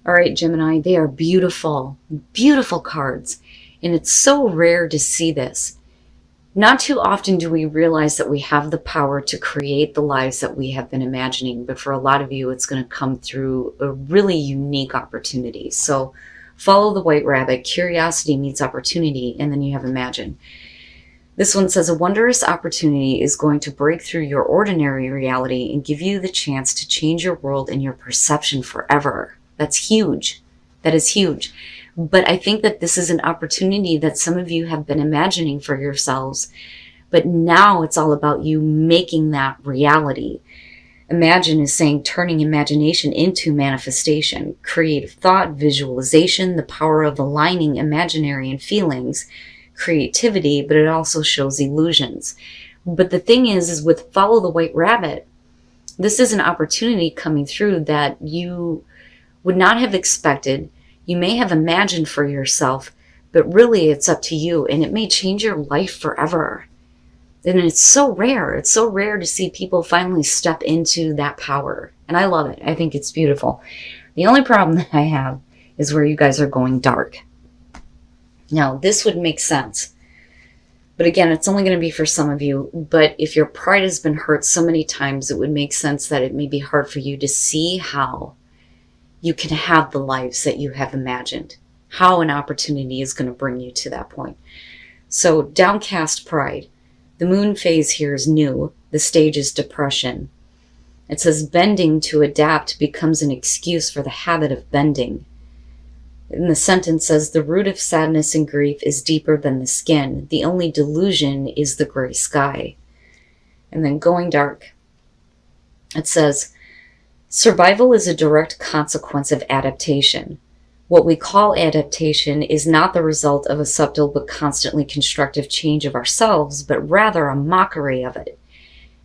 All right, Gemini, they are beautiful, beautiful cards. And it's so rare to see this. Not too often do we realize that we have the power to create the lives that we have been imagining. But for a lot of you, it's going to come through a really unique opportunity. So follow the white rabbit. Curiosity meets opportunity. And then you have imagine. This one says a wondrous opportunity is going to break through your ordinary reality and give you the chance to change your world and your perception forever. That's huge. That is huge. But I think that this is an opportunity that some of you have been imagining for yourselves. But now it's all about you making that reality. Imagine is saying turning imagination into manifestation, creative thought, visualization, the power of aligning imaginary and feelings, creativity, but it also shows illusions. But the thing is with follow the white rabbit, this is an opportunity coming through that you would not have expected. You may have imagined for yourself, but really it's up to you, and it may change your life forever. And it's so rare. It's so rare to see people finally step into that power. And I love it. I think it's beautiful. The only problem that I have is where you guys are going dark. Now, this would make sense. But again, it's only going to be for some of you. But if your pride has been hurt so many times, it would make sense that it may be hard for you to see how you can have the lives that you have imagined. How an opportunity is going to bring you to that point. So, downcast pride. The moon phase here is new. The stage is depression. It says bending to adapt becomes an excuse for the habit of bending. And the sentence says, the root of sadness and grief is deeper than the skin. The only delusion is the gray sky. And then going dark. It says, survival is a direct consequence of adaptation. What we call adaptation is not the result of a subtle but constantly constructive change of ourselves, but rather a mockery of it,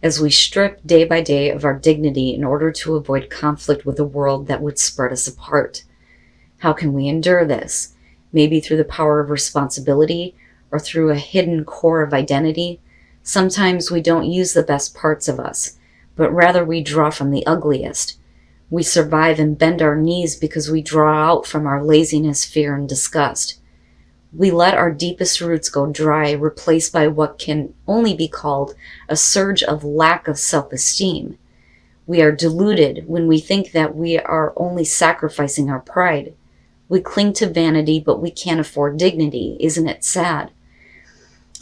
as we strip day by day of our dignity in order to avoid conflict with a world that would spread us apart. How can we endure this? Maybe through the power of responsibility or through a hidden core of identity. Sometimes we don't use the best parts of us, but rather we draw from the ugliest. We survive and bend our knees because we draw out from our laziness, fear, and disgust. We let our deepest roots go dry, replaced by what can only be called a surge of lack of self-esteem. We are deluded when we think that we are only sacrificing our pride. We cling to vanity, but we can't afford dignity. Isn't it sad?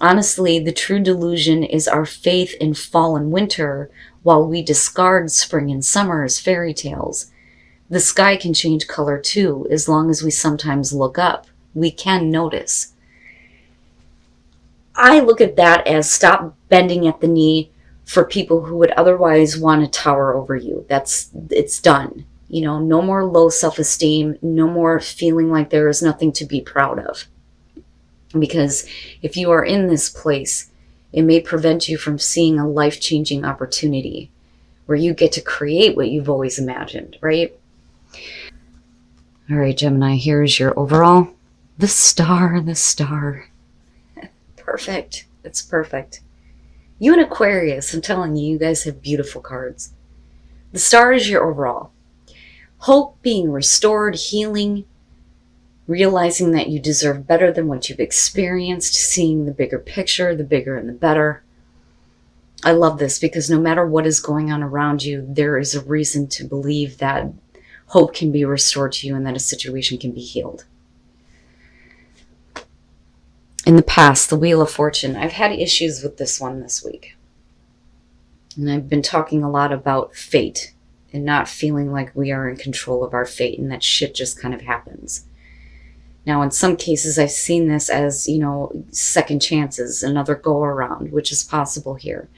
Honestly, the true delusion is our faith in fall and winter, while we discard spring and summer as fairy tales. The sky can change color too, as long as we sometimes look up. We can notice. I look at that as stop bending at the knee for people who would otherwise want to tower over you. It's done. No more low self-esteem, no more feeling like there is nothing to be proud of. Because if you are in this place, it may prevent you from seeing a life-changing opportunity where you get to create what you've always imagined, right? All right, Gemini, here's your overall. The star. Perfect. It's perfect. You and Aquarius, I'm telling you, you guys have beautiful cards. The star is your overall. Hope, being restored, healing, realizing that you deserve better than what you've experienced, seeing the bigger picture, the bigger and the better. I love this because no matter what is going on around you, there is a reason to believe that hope can be restored to you and that a situation can be healed. In the past, the Wheel of Fortune. I've had issues with this one this week. And I've been talking a lot about fate and not feeling like we are in control of our fate and that shit just kind of happens. Now, in some cases, I've seen this as, second chances, another go around, which is possible here.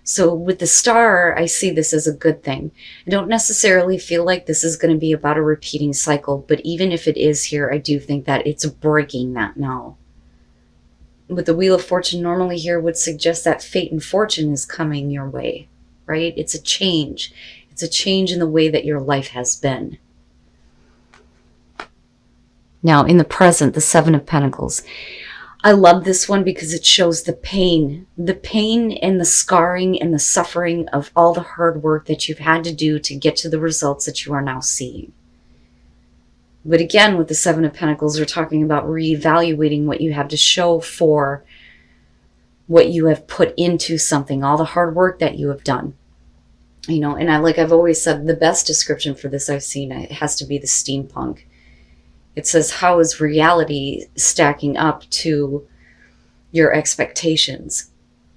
So with the star, I see this as a good thing. I don't necessarily feel like this is going to be about a repeating cycle, but even if it is here, I do think that it's breaking that now. With the Wheel of Fortune normally here would suggest that fate and fortune is coming your way, right? It's a change. It's a change in the way that your life has been. Now, in the present, the Seven of Pentacles. I love this one because it shows the pain and the scarring and the suffering of all the hard work that you've had to do to get to the results that you are now seeing. But again, with the Seven of Pentacles, we're talking about reevaluating what you have to show for what you have put into something, all the hard work that you have done. You know, and I've always said, the best description for this I've seen, it has to be the steampunk. It says, how is reality stacking up to your expectations?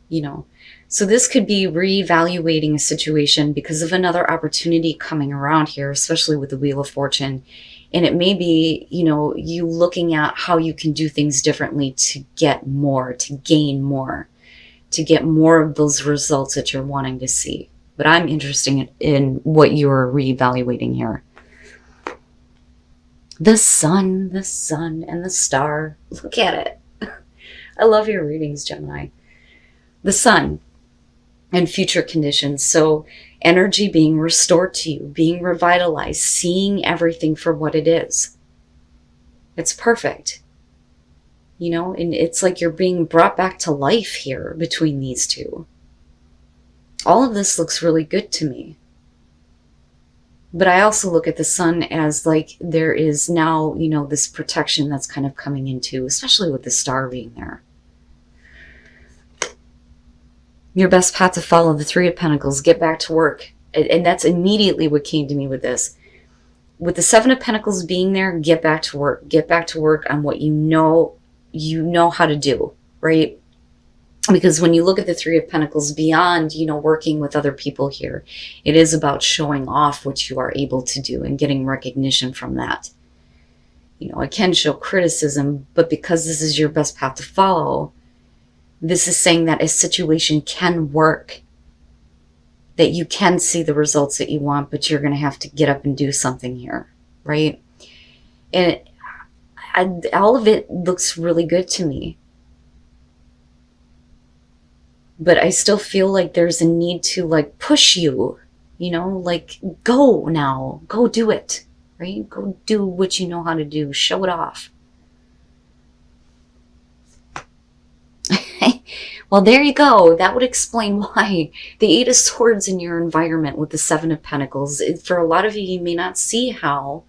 You know, so this could be reevaluating a situation because of another opportunity coming around here, especially with the Wheel of Fortune. And it may be, you know, you looking at how you can do things differently to get more, to gain more, to get more of those results that you're wanting to see. But I'm interested in what you're reevaluating here. The sun, and the star. Look at it. I love your readings, Gemini. The sun and future conditions. So energy being restored to you, being revitalized, seeing everything for what it is. It's perfect. You know, and it's like you're being brought back to life here between these two. All of this looks really good to me. But I also look at the sun as like there is now, you know, this protection that's kind of coming into, especially with the star being there. Your best path to follow, the Three of Pentacles, get back to work. And that's immediately what came to me with this. With the Seven of Pentacles being there, get back to work. Get back to work on what you know how to do, right? Because when you look at the Three of Pentacles, beyond, you know, working with other people here, it is about showing off what you are able to do and getting recognition from that. You know, it can show criticism, but because this is your best path to follow, this is saying that a situation can work, that you can see the results that you want, but you're going to have to get up and do something here, right? And all of it looks really good to me. But I still feel like there's a need to like push you, you know, like go now, go do it, right? Go do what you know how to do, show it off. Well, there you go. That would explain why the Eight of Swords in your environment with the Seven of Pentacles. For a lot of you, you may not see how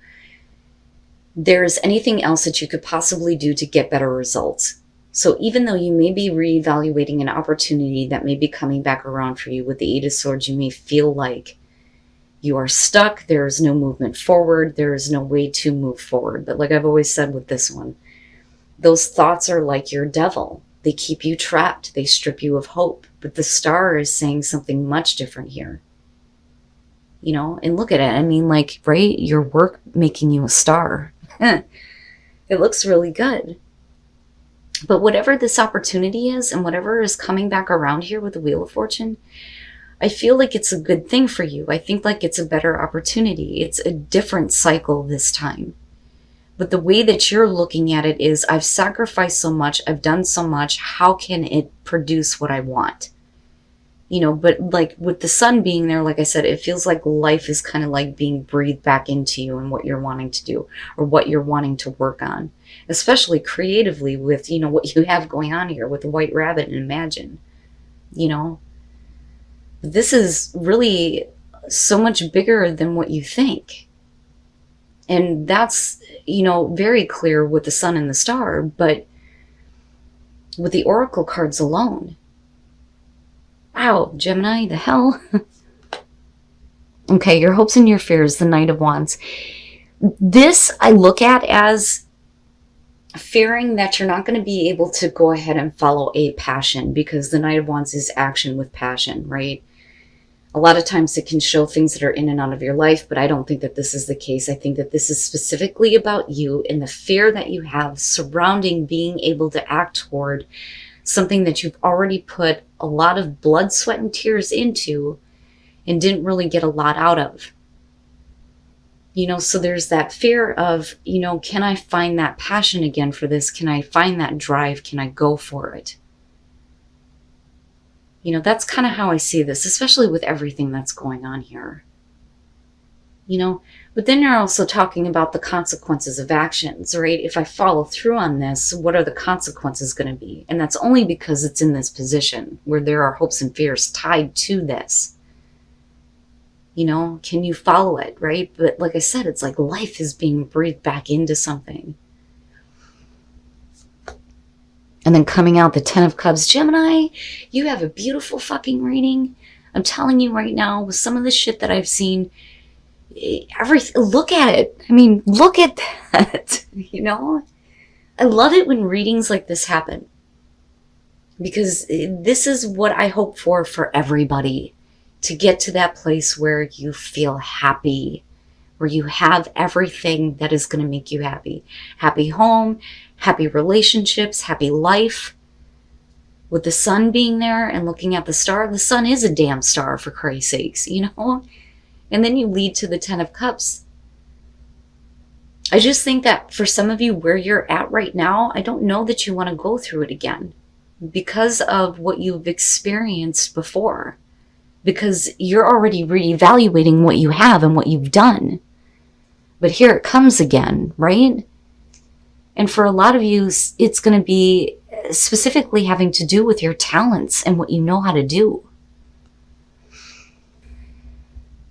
there's anything else that you could possibly do to get better results. So even though you may be reevaluating an opportunity that may be coming back around for you with the Eight of Swords, you may feel like you are stuck. There is no movement forward. There is no way to move forward. But like I've always said with this one, those thoughts are like your devil. They keep you trapped. They strip you of hope. But the star is saying something much different here. You know, and look at it. I mean, like, right? Your work making you a star. It looks really good. But whatever this opportunity is and whatever is coming back around here with the Wheel of Fortune, I feel like it's a good thing for you. I think like it's a better opportunity. It's a different cycle this time. But the way that you're looking at it is, I've sacrificed so much, I've done so much, how can it produce what I want? You know, but like with the sun being there, like I said, it feels like life is kind of like being breathed back into you and what you're wanting to do or what you're wanting to work on, especially creatively with, you know, what you have going on here with the White Rabbit and Imagine, you know. This is really so much bigger than what you think. And that's, you know, very clear with the sun and the star, but with the oracle cards alone. Wow, Gemini, the hell? Okay, your hopes and your fears, the Knight of Wands. This I look at as fearing that you're not going to be able to go ahead and follow a passion, because the Knight of Wands is action with passion, right? A lot of times it can show things that are in and out of your life, but I don't think that this is the case. I think that this is specifically about you and the fear that you have surrounding being able to act toward something that you've already put a lot of blood, sweat, and tears into and didn't really get a lot out of. You know, so there's that fear of, you know, can I find that passion again for this? Can I find that drive? Can I go for it? You know, that's kind of how I see this, especially with everything that's going on here. You know, but then you're also talking about the consequences of actions, right? If I follow through on this, what are the consequences going to be? And that's only because it's in this position where there are hopes and fears tied to this. Can you follow it, right? But like I said, it's like life is being breathed back into something. And then coming out the 10 of Cups. Gemini, you have a beautiful fucking reading. I'm telling you right now, with some of the shit that I've seen, look at it. I mean, look at that, I love it when readings like this happen. Because this is what I hope for everybody. To get to that place where you feel happy, where you have everything that is going to make you happy. Happy home, happy relationships, happy life. With the sun being there and looking at the star, the sun is a damn star, for Christ's sakes, And then you lead to the 10 of Cups. I just think that for some of you, where you're at right now, I don't know that you want to go through it again because of what you've experienced before. Because you're already reevaluating what you have and what you've done. But here it comes again, right? And for a lot of you, it's going to be specifically having to do with your talents and what you know how to do.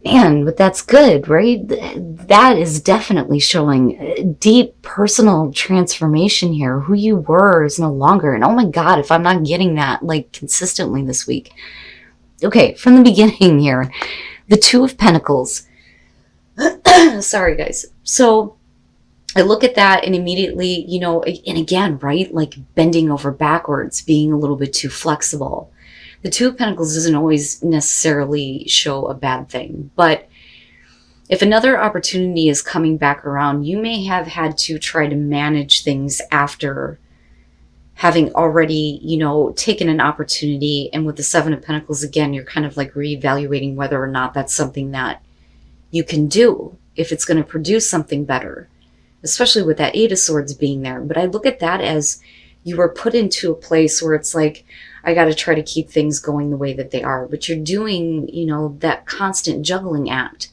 Man, but that's good, right? That is definitely showing deep personal transformation here. Who you were is no longer. And oh my God, if I'm not getting that like consistently this week. Okay, from the beginning here, the 2 of Pentacles. Sorry, guys. So I look at that and immediately, and again, right? Like bending over backwards, being a little bit too flexible. The 2 of Pentacles doesn't always necessarily show a bad thing, but if another opportunity is coming back around, you may have had to try to manage things after having already, taken an opportunity. And with the 7 of Pentacles, again, you're kind of like reevaluating whether or not that's something that you can do, if it's going to produce something better, especially with that 8 of Swords being there. But I look at that as you were put into a place where it's like, I got to try to keep things going the way that they are. But you're doing, that constant juggling act,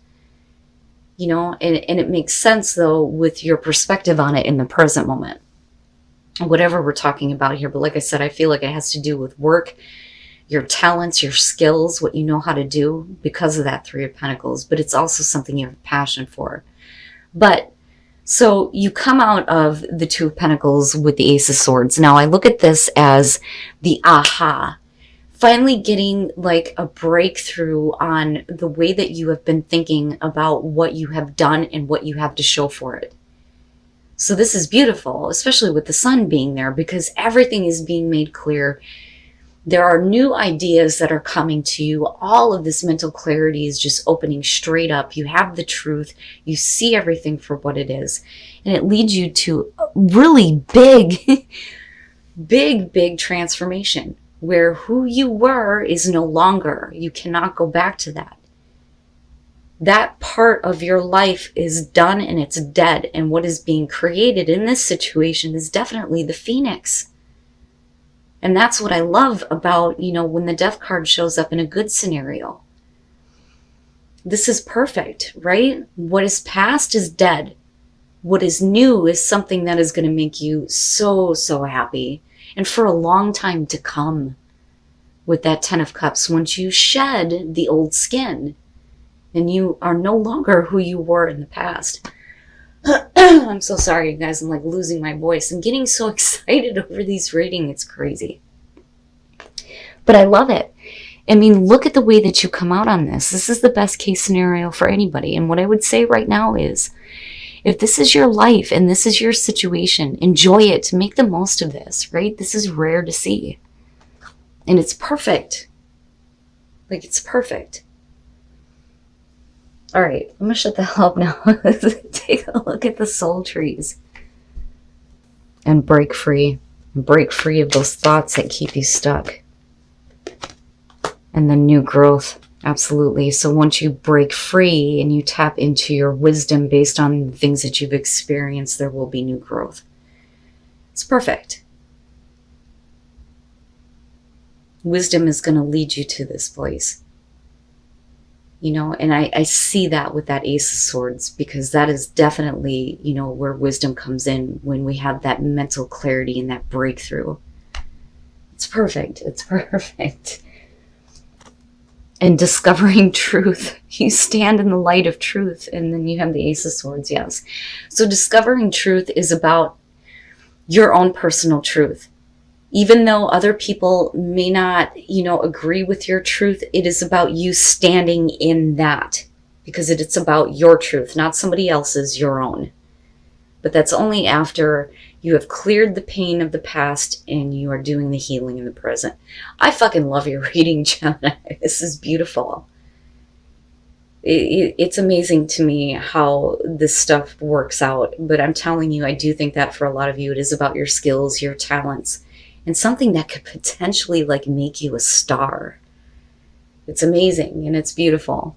and it makes sense, though, with your perspective on it in the present moment. Whatever we're talking about here. But like I said, I feel like it has to do with work, your talents, your skills, what you know how to do because of that 3 of Pentacles. But it's also something you have a passion for. But so you come out of the 2 of Pentacles with the Ace of Swords. Now I look at this as the aha. Finally getting like a breakthrough on the way that you have been thinking about what you have done and what you have to show for it. So this is beautiful, especially with the sun being there, because everything is being made clear. There are new ideas that are coming to you. All of this mental clarity is just opening straight up. You have the truth. You see everything for what it is. And it leads you to a really big, big transformation where who you were is no longer. You cannot go back to that. That part of your life is done and it's dead. And what is being created in this situation is definitely the Phoenix. And that's what I love about, when the Death card shows up in a good scenario. This is perfect, right? What is past is dead. What is new is something that is going to make you so, so happy. And for a long time to come with that 10 of Cups, once you shed the old skin. And you are no longer who you were in the past. I'm so sorry, you guys. I'm like losing my voice. I'm getting so excited over these readings. It's crazy. But I love it. I mean, look at the way that you come out on this. This is the best case scenario for anybody. And what I would say right now is, if this is your life and this is your situation, enjoy it. Make the most of this, right? This is rare to see. And it's perfect. Like, it's perfect. All right, I'm going to shut the hell up now. Take a look at the soul trees. And break free. Break free of those thoughts that keep you stuck. And then new growth. Absolutely. So once you break free and you tap into your wisdom based on the things that you've experienced, there will be new growth. It's perfect. Wisdom is going to lead you to this place. And I see that with that Ace of Swords, because that is definitely, where wisdom comes in when we have that mental clarity and that breakthrough. It's perfect. It's perfect. and discovering truth. You stand in the light of truth. And then you have the Ace of Swords, yes. So discovering truth is about your own personal truth. Even though other people may not, agree with your truth, it is about you standing in that, because it's about your truth, not somebody else's, your own. But that's only after you have cleared the pain of the past and you are doing the healing in the present. I fucking love your reading, Gemini. This is beautiful. It's amazing to me how this stuff works out. But I'm telling you, I do think that for a lot of you, it is about your skills, your talents, and something that could potentially like make you a star. It's amazing and it's beautiful.